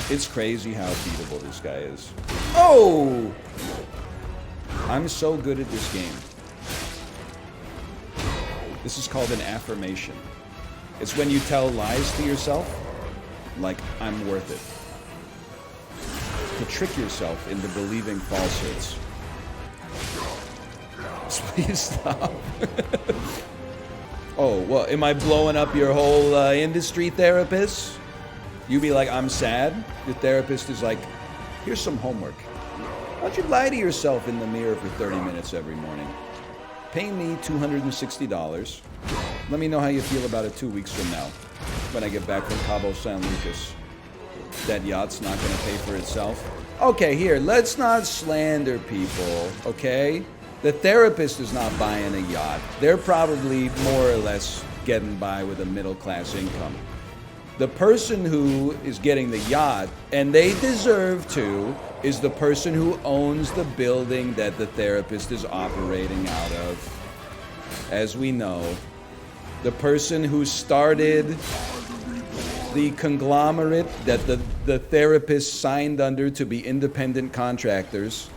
It's crazy how beatable this guy is. Oh! I'm so good at this game. This is called an affirmation. It's when you tell lies to yourself, like, I'm worth it. To trick yourself into believing falsehoods. Please stop. Oh, well, am I blowing up your whole industry, therapist? You be like, I'm sad. The therapist is like, here's some homework. Why don't you lie to yourself in the mirror for 30 minutes every morning? Pay me $260. Let me know how you feel about it 2 weeks from now, when I get back from Cabo San Lucas. That yacht's not going to pay for itself. Okay, here, let's not slander people, okay? The therapist is not buying a yacht. They're probably more or less getting by with a middle-class income. The person who is getting the yacht, and they deserve to, is the person who owns the building that the therapist is operating out of. As we know, the person who started the conglomerate that the therapist signed under to be independent contractors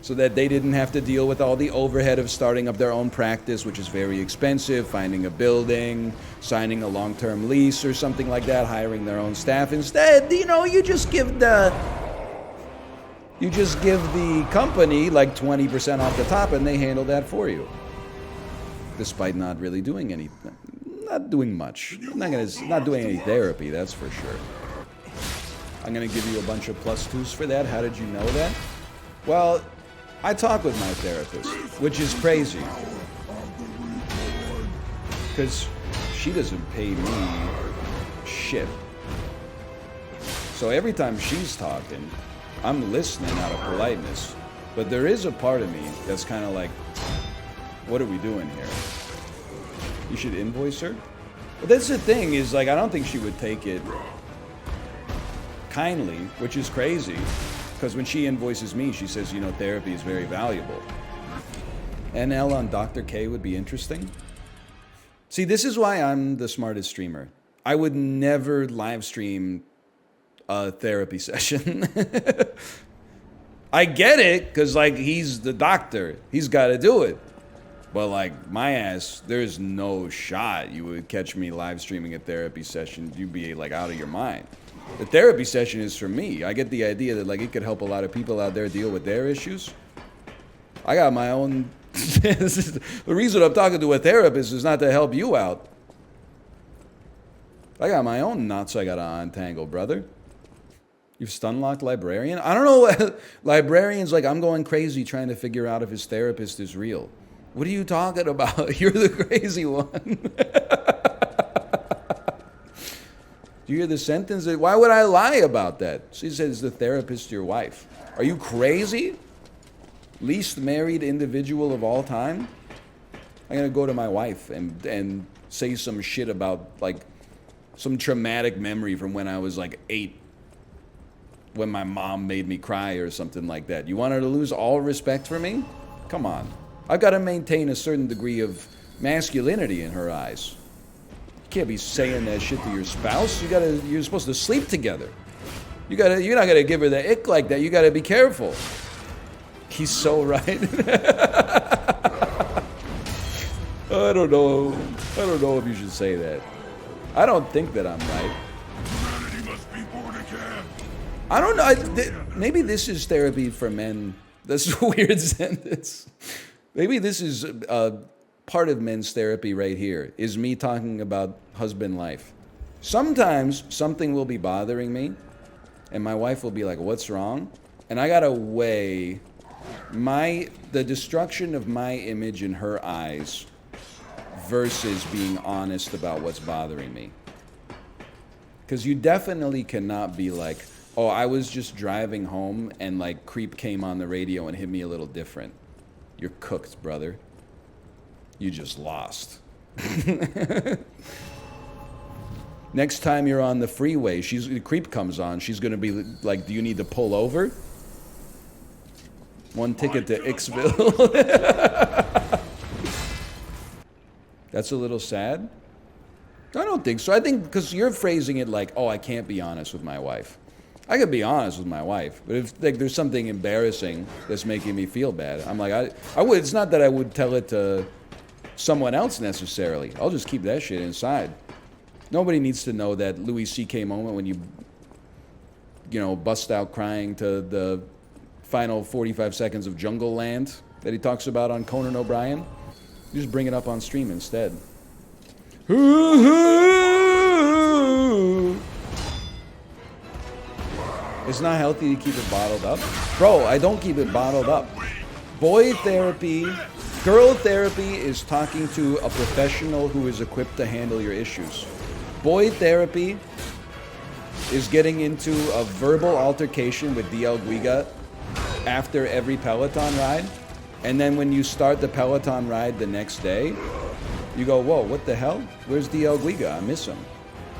so that they didn't have to deal with all the overhead of starting up their own practice, which is very expensive, finding a building, signing a long-term lease or something like that, hiring their own staff. Instead, you just give the company like 20% off the top and they handle that for you. Despite not really doing anything. Not doing much. Not doing any therapy, that's for sure. I'm gonna give you a bunch of +2s for that. How did you know that? Well, I talk with my therapist, which is crazy. Because she doesn't pay me shit. So every time she's talking, I'm listening out of politeness. But there is a part of me that's kind of like, what are we doing here? You should invoice her? But that's the thing, is like, I don't think she would take it kindly, which is crazy. Because when she invoices me, she says, therapy is very valuable. NL on Dr. K would be interesting. See, this is why I'm the smartest streamer. I would never live stream a therapy session. I get it, because, he's the doctor. He's got to do it. But, my ass, there's no shot you would catch me live streaming a therapy session. You'd be, out of your mind. The therapy session is for me. I get the idea that, it could help a lot of people out there deal with their issues. I got my own... The reason I'm talking to a therapist is not to help you out. I got my own knots I gotta untangle, brother. You've stun-locked Librarian? I don't know. Librarian's I'm going crazy trying to figure out if his therapist is real. What are you talking about? You're the crazy one. Do you hear the sentence? Why would I lie about that? She says, is the therapist your wife? Are you crazy? Least married individual of all time? I'm going to go to my wife and say some shit about, some traumatic memory from when I was, 8. When my mom made me cry or something like that. You want her to lose all respect for me? Come on. I've got to maintain a certain degree of masculinity in her eyes. You can't be saying that shit to your spouse. You're supposed to sleep together. You're not gonna give her the ick like that. You gotta be careful. He's so right. I don't know if you should say that. I don't think that I'm right. Humanity must be born again. I don't know. Maybe this is therapy for men. That's a weird sentence. Maybe this is part of men's therapy right here, is me talking about husband life. Sometimes something will be bothering me, and my wife will be like, what's wrong? And I gotta weigh the destruction of my image in her eyes versus being honest about what's bothering me. Because you definitely cannot be like, oh, I was just driving home and Creep came on the radio and hit me a little different. You're cooked, brother. You just lost. Next time you're on the freeway, Creep comes on, she's going to be like, do you need to pull over? One ticket to Icksville. That's a little sad. I don't think so. I think because you're phrasing it like, oh, I can't be honest with my wife. I could be honest with my wife, but if like there's something embarrassing that's making me feel bad, I'm like, I would. It's not that I would tell it to someone else necessarily. I'll just keep that shit inside. Nobody needs to know that Louis C.K. moment when you know, bust out crying to the final 45 seconds of Jungle Land that he talks about on Conan O'Brien. You just bring it up on stream instead. It's not healthy to keep it bottled up. Bro, I don't keep it bottled up. Boy therapy, girl therapy is talking to a professional who is equipped to handle your issues. Boy therapy is getting into a verbal altercation with DL Guiga after every Peloton ride. And then when you start the Peloton ride the next day, you go, whoa, what the hell? Where's DL Guiga? I miss him.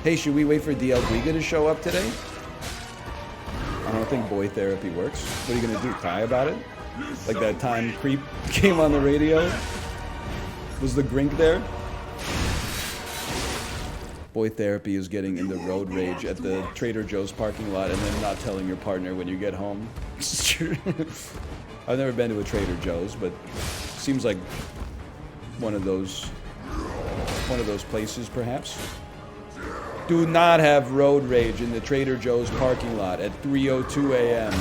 Hey, should we wait for DL Guiga to show up today? I don't think boy therapy works. What are you gonna do, cry about it? Like that time Creep came on the radio? Was the Grink there? Boy therapy is getting into road rage at the Trader Joe's parking lot and then not telling your partner when you get home. I've never been to a Trader Joe's, but seems like one of those places, perhaps. Do not have road rage in the Trader Joe's parking lot at 3:02 a.m.